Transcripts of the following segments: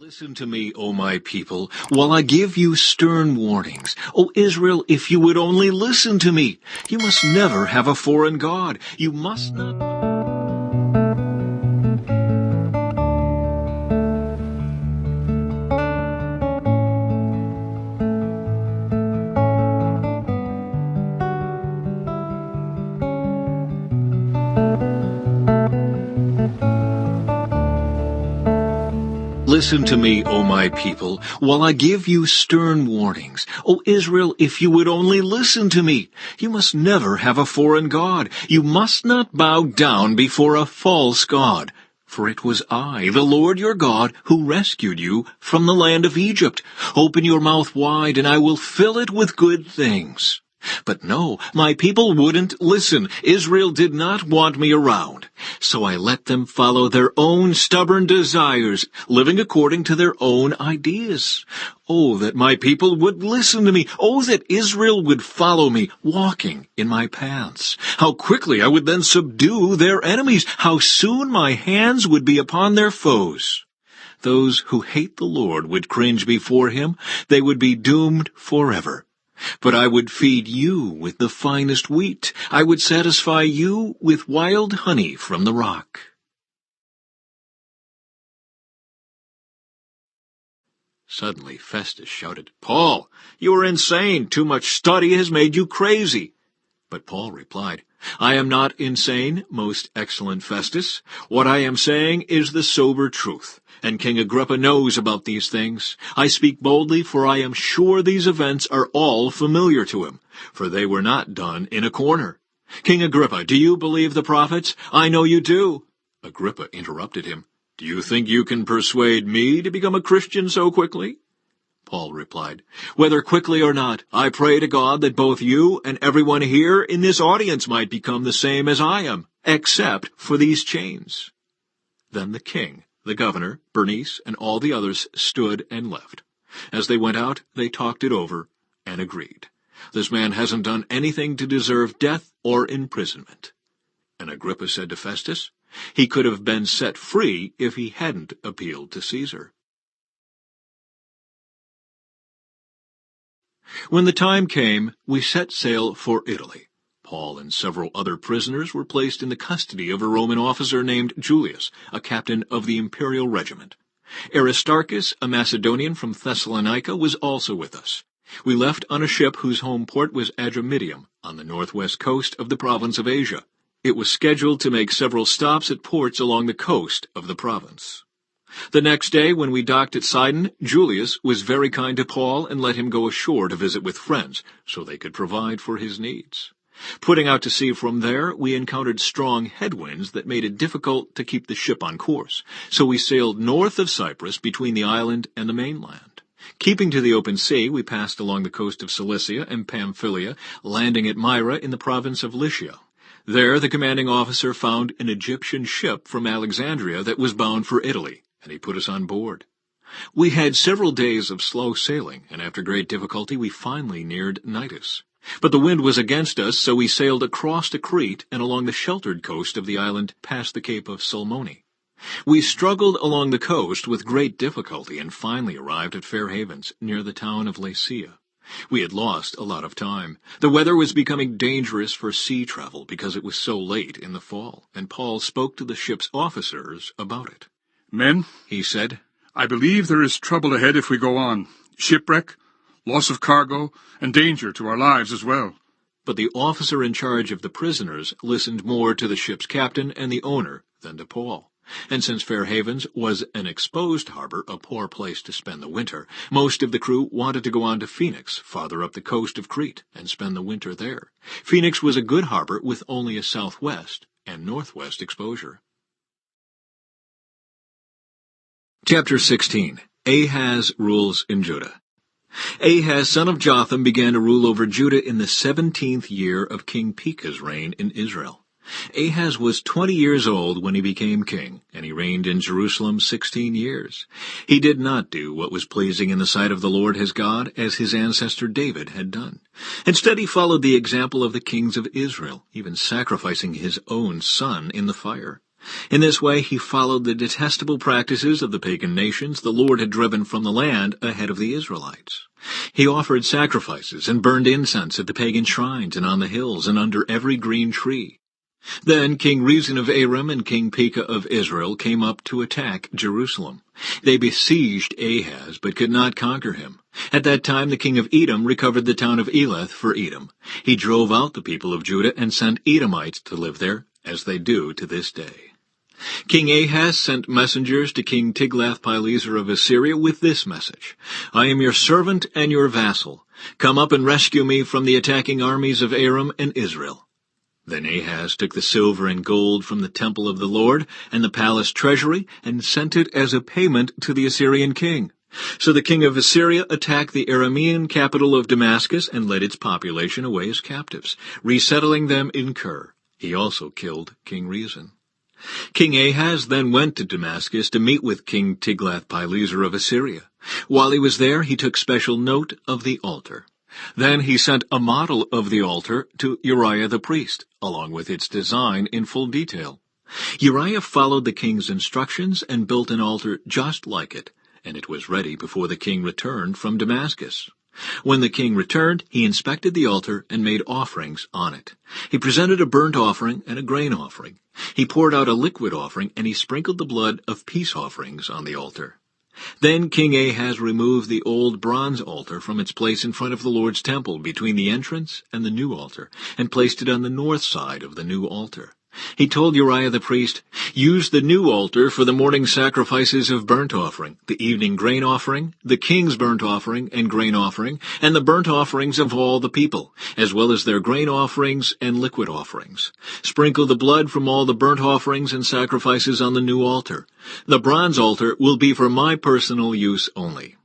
Listen to me, O my people, while I give you stern warnings. O Israel, if you would only listen to me, you must never have a foreign god. You must not... Listen to me, O my people, while I give you stern warnings. O Israel, if you would only listen to me, you must never have a foreign god. You must not bow down before a false god. For it was I, the Lord your God, who rescued you from the land of Egypt. Open your mouth wide, and I will fill it with good things. But no, my people wouldn't listen. Israel did not want me around. So I let them follow their own stubborn desires, living according to their own ideas. Oh, that my people would listen to me. Oh, that Israel would follow me, walking in my paths. How quickly I would then subdue their enemies. How soon my hands would be upon their foes. Those who hate the Lord would cringe before him. They would be doomed forever. But I would feed you with the finest wheat. I would satisfy you with wild honey from the rock. Suddenly Festus shouted, "Paul, you are insane. Too much study has made you crazy." But Paul replied, "I am not insane, most excellent Festus. What I am saying is the sober truth. And King Agrippa knows about these things. I speak boldly, for I am sure these events are all familiar to him, for they were not done in a corner. King Agrippa, do you believe the prophets? I know you do." Agrippa interrupted him. "Do you think you can persuade me to become a Christian so quickly?" Paul replied, "Whether quickly or not, I pray to God that both you and everyone here in this audience might become the same as I am, except for these chains." Then the king, the governor, Bernice, and all the others stood and left. As they went out, they talked it over and agreed. This man hasn't done anything to deserve death or imprisonment. And Agrippa said to Festus, he could have been set free if he hadn't appealed to Caesar. When the time came, we set sail for Italy. Paul and several other prisoners were placed in the custody of a Roman officer named Julius, a captain of the imperial regiment. Aristarchus, a Macedonian from Thessalonica, was also with us. We left on a ship whose home port was Adramyttium, on the northwest coast of the province of Asia. It was scheduled to make several stops at ports along the coast of the province. The next day, when we docked at Sidon, Julius was very kind to Paul and let him go ashore to visit with friends, so they could provide for his needs. Putting out to sea from there, we encountered strong headwinds that made it difficult to keep the ship on course, so we sailed north of Cyprus between the island and the mainland. Keeping to the open sea, we passed along the coast of Cilicia and Pamphylia, landing at Myra in the province of Lycia. There, the commanding officer found an Egyptian ship from Alexandria that was bound for Italy, and he put us on board. We had several days of slow sailing, and after great difficulty we finally neared Cnidus. But the wind was against us, so we sailed across to Crete and along the sheltered coast of the island past the Cape of Salmone. We struggled along the coast with great difficulty and finally arrived at Fair Havens, near the town of Lasea. We had lost a lot of time. The weather was becoming dangerous for sea travel because it was so late in the fall, and Paul spoke to the ship's officers about it. "Men," he said, "I believe there is trouble ahead if we go on. Shipwreck, loss of cargo, and danger to our lives as well." But the officer in charge of the prisoners listened more to the ship's captain and the owner than to Paul. And since Fair Havens was an exposed harbor, a poor place to spend the winter, most of the crew wanted to go on to Phoenix, farther up the coast of Crete, and spend the winter there. Phoenix was a good harbor with only a southwest and northwest exposure. Chapter 16. Ahaz rules in Judah. Ahaz, son of Jotham, began to rule over Judah in the 17th year of King Pekah's reign in Israel. Ahaz was 20 years old when he became king, and he reigned in Jerusalem 16 years. He did not do what was pleasing in the sight of the Lord his God, as his ancestor David had done. Instead, he followed the example of the kings of Israel, even sacrificing his own son in the fire. In this way he followed the detestable practices of the pagan nations the Lord had driven from the land ahead of the Israelites. He offered sacrifices and burned incense at the pagan shrines and on the hills and under every green tree. Then King Rezin of Aram and King Pekah of Israel came up to attack Jerusalem. They besieged Ahaz, but could not conquer him. At that time the king of Edom recovered the town of Elath for Edom. He drove out the people of Judah and sent Edomites to live there, as they do to this day. King Ahaz sent messengers to King Tiglath-Pileser of Assyria with this message: "I am your servant and your vassal. Come up and rescue me from the attacking armies of Aram and Israel." Then Ahaz took the silver and gold from the temple of the Lord and the palace treasury and sent it as a payment to the Assyrian king. So the king of Assyria attacked the Aramean capital of Damascus and led its population away as captives, resettling them in Kir. He also killed King Rezin. King Ahaz then went to Damascus to meet with King Tiglath-Pileser of Assyria. While he was there, he took special note of the altar. Then he sent a model of the altar to Uriah the priest, along with its design in full detail. Uriah followed the king's instructions and built an altar just like it, and it was ready before the king returned from Damascus. When the king returned, he inspected the altar and made offerings on it. He presented a burnt offering and a grain offering. He poured out a liquid offering, and he sprinkled the blood of peace offerings on the altar. Then King Ahaz removed the old bronze altar from its place in front of the Lord's temple between the entrance and the new altar, and placed it on the north side of the new altar. He told Uriah the priest, "Use the new altar for the morning sacrifices of burnt offering, the evening grain offering, the king's burnt offering and grain offering, and the burnt offerings of all the people, as well as their grain offerings and liquid offerings. Sprinkle the blood from all the burnt offerings and sacrifices on the new altar. The bronze altar will be for my personal use only."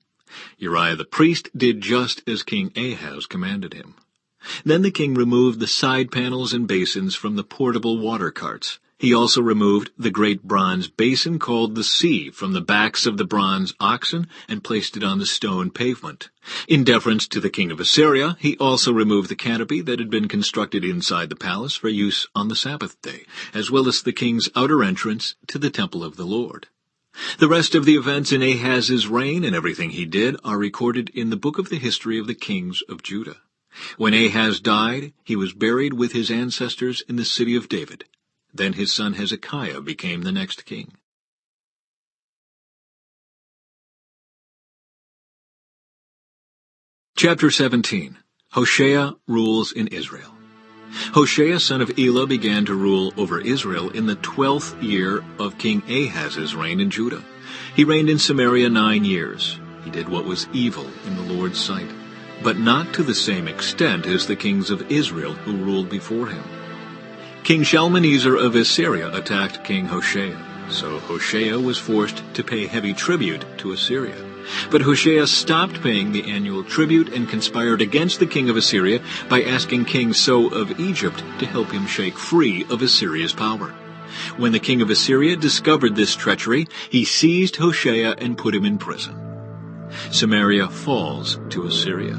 Uriah the priest did just as King Ahaz commanded him. Then the king removed the side panels and basins from the portable water carts. He also removed the great bronze basin called the sea from the backs of the bronze oxen and placed it on the stone pavement. In deference to the king of Assyria, he also removed the canopy that had been constructed inside the palace for use on the Sabbath day, as well as the king's outer entrance to the temple of the Lord. The rest of the events in Ahaz's reign and everything he did are recorded in the book of the history of the kings of Judah. When Ahaz died, he was buried with his ancestors in the city of David. Then his son Hezekiah became the next king. Chapter 17. Hoshea rules in Israel. Hoshea son of Elah began to rule over Israel in the 12th year of King Ahaz's reign in Judah. He reigned in Samaria 9 years. He did what was evil in the Lord's sight, but not to the same extent as the kings of Israel who ruled before him. King Shalmaneser of Assyria attacked King Hoshea, so Hoshea was forced to pay heavy tribute to Assyria. But Hoshea stopped paying the annual tribute and conspired against the king of Assyria by asking King So of Egypt to help him shake free of Assyria's power. When the king of Assyria discovered this treachery, he seized Hoshea and put him in prison. Samaria falls to Assyria.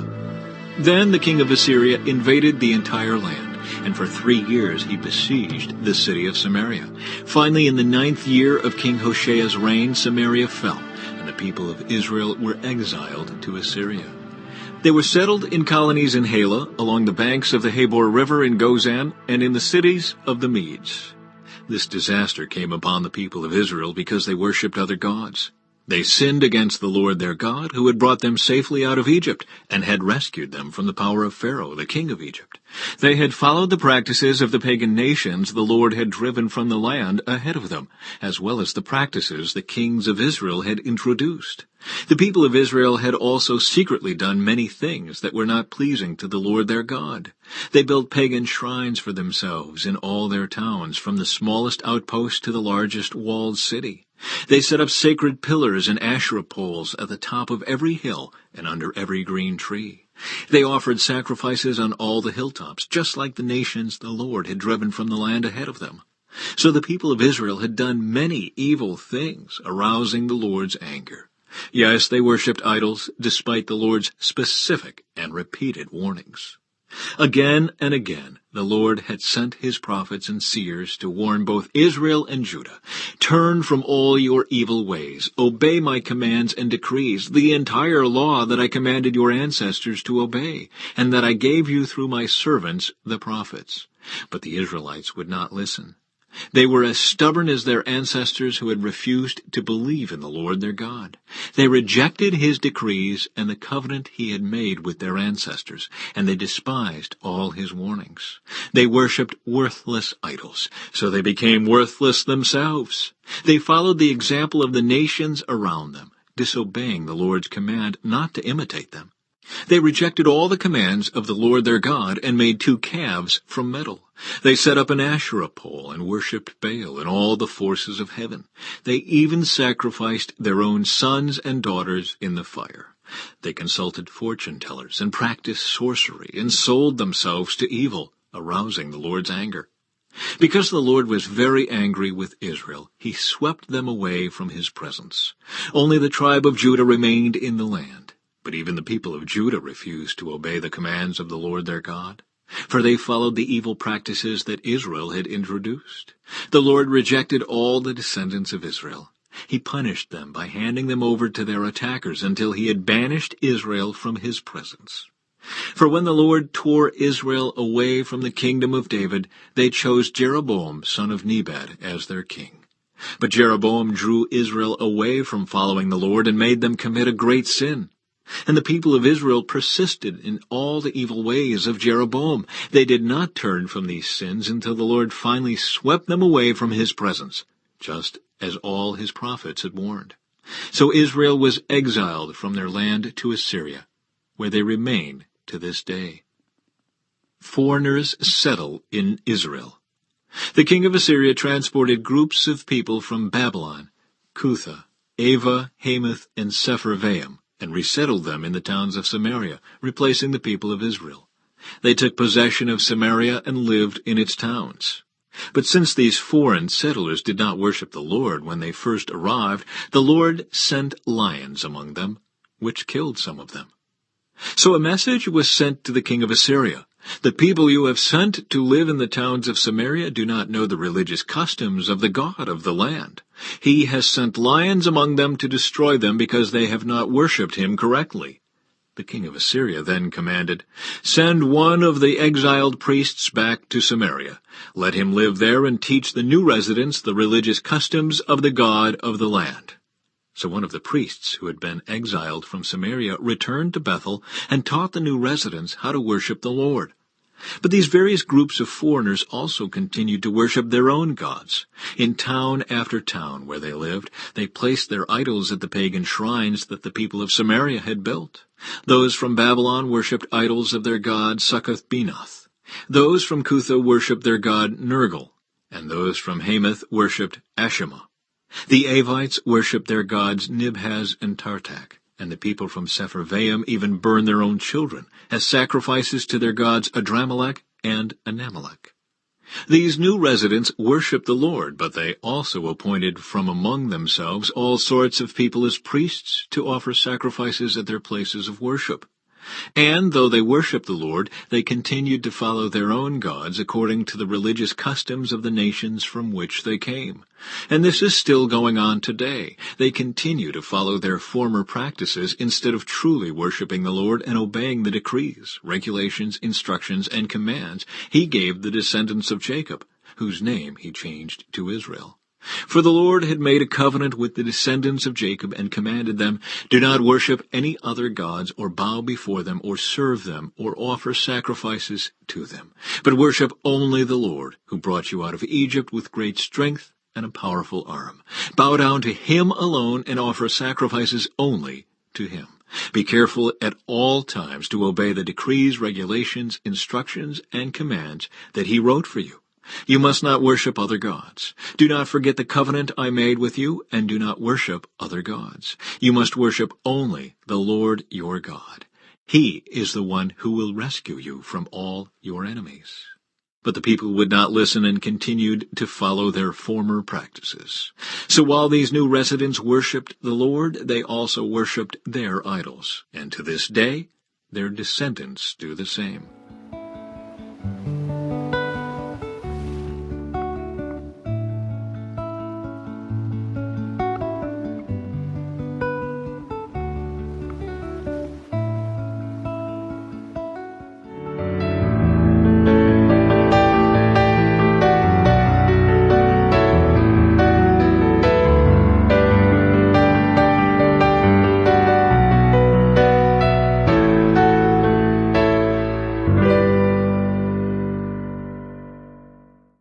Then the king of Assyria invaded the entire land, and for 3 years he besieged the city of Samaria. Finally, in the 9th year of King Hoshea's reign, Samaria fell, and the people of Israel were exiled to Assyria. They were settled in colonies in Halah, along the banks of the Habor River in Gozan, and in the cities of the Medes. This disaster came upon the people of Israel because they worshipped other gods. They sinned against the Lord their God, who had brought them safely out of Egypt, and had rescued them from the power of Pharaoh, the king of Egypt. They had followed the practices of the pagan nations the Lord had driven from the land ahead of them, as well as the practices the kings of Israel had introduced. The people of Israel had also secretly done many things that were not pleasing to the Lord their God. They built pagan shrines for themselves in all their towns, from the smallest outpost to the largest walled city. They set up sacred pillars and Asherah poles at the top of every hill and under every green tree. They offered sacrifices on all the hilltops, just like the nations the Lord had driven from the land ahead of them. So the people of Israel had done many evil things, arousing the Lord's anger. Yes, they worshipped idols, despite the Lord's specific and repeated warnings. Again and again, the Lord had sent his prophets and seers to warn both Israel and Judah, "Turn from all your evil ways, obey my commands and decrees, the entire law that I commanded your ancestors to obey, and that I gave you through my servants, the prophets." But the Israelites would not listen. They were as stubborn as their ancestors who had refused to believe in the Lord their God. They rejected his decrees and the covenant he had made with their ancestors, and they despised all his warnings. They worshipped worthless idols, so they became worthless themselves. They followed the example of the nations around them, disobeying the Lord's command not to imitate them. They rejected all the commands of the Lord their God and made 2 calves from metal. They set up an Asherah pole and worshipped Baal and all the forces of heaven. They even sacrificed their own sons and daughters in the fire. They consulted fortune-tellers and practiced sorcery and sold themselves to evil, arousing the Lord's anger. Because the Lord was very angry with Israel, he swept them away from his presence. Only the tribe of Judah remained in the land. But even the people of Judah refused to obey the commands of the Lord their God, for they followed the evil practices that Israel had introduced. The Lord rejected all the descendants of Israel. He punished them by handing them over to their attackers until he had banished Israel from his presence. For when the Lord tore Israel away from the kingdom of David, they chose Jeroboam, son of Nebat, as their king. But Jeroboam drew Israel away from following the Lord and made them commit a great sin. And the people of Israel persisted in all the evil ways of Jeroboam. They did not turn from these sins until the Lord finally swept them away from his presence, just as all his prophets had warned. So Israel was exiled from their land to Assyria, where they remain to this day. Foreigners settle in Israel. The king of Assyria transported groups of people from Babylon, Cutha, Ava, Hamath, and Sepharvaim, and resettled them in the towns of Samaria, replacing the people of Israel. They took possession of Samaria and lived in its towns. But since these foreign settlers did not worship the Lord when they first arrived, the Lord sent lions among them, which killed some of them. So a message was sent to the king of Assyria. "The people you have sent to live in the towns of Samaria do not know the religious customs of the God of the land. He has sent lions among them to destroy them because they have not worshipped him correctly." The king of Assyria then commanded, "Send one of the exiled priests back to Samaria. Let him live there and teach the new residents the religious customs of the God of the land." So one of the priests who had been exiled from Samaria returned to Bethel and taught the new residents how to worship the Lord. But these various groups of foreigners also continued to worship their own gods. In town after town where they lived, they placed their idols at the pagan shrines that the people of Samaria had built. Those from Babylon worshipped idols of their god Succoth-Benoth. Those from Cutha worshipped their god Nergal, and those from Hamath worshipped Ashimah. The Avites worshipped their gods Nibhaz and Tartak, and the people from Sepharvaim even burned their own children as sacrifices to their gods Adramelech and Anamelech. These new residents worshipped the Lord, but they also appointed from among themselves all sorts of people as priests to offer sacrifices at their places of worship. And though they worshipped the Lord, they continued to follow their own gods according to the religious customs of the nations from which they came. And this is still going on today. They continue to follow their former practices instead of truly worshiping the Lord and obeying the decrees, regulations, instructions, and commands he gave the descendants of Jacob, whose name he changed to Israel. For the Lord had made a covenant with the descendants of Jacob and commanded them, "Do not worship any other gods or bow before them or serve them or offer sacrifices to them, but worship only the Lord, who brought you out of Egypt with great strength and a powerful arm. Bow down to him alone and offer sacrifices only to him. Be careful at all times to obey the decrees, regulations, instructions, and commands that he wrote for you. You must not worship other gods. Do not forget the covenant I made with you, and do not worship other gods. You must worship only the Lord your God. He is the one who will rescue you from all your enemies." But the people would not listen and continued to follow their former practices. So while these new residents worshipped the Lord, they also worshipped their idols, and to this day their descendants do the same.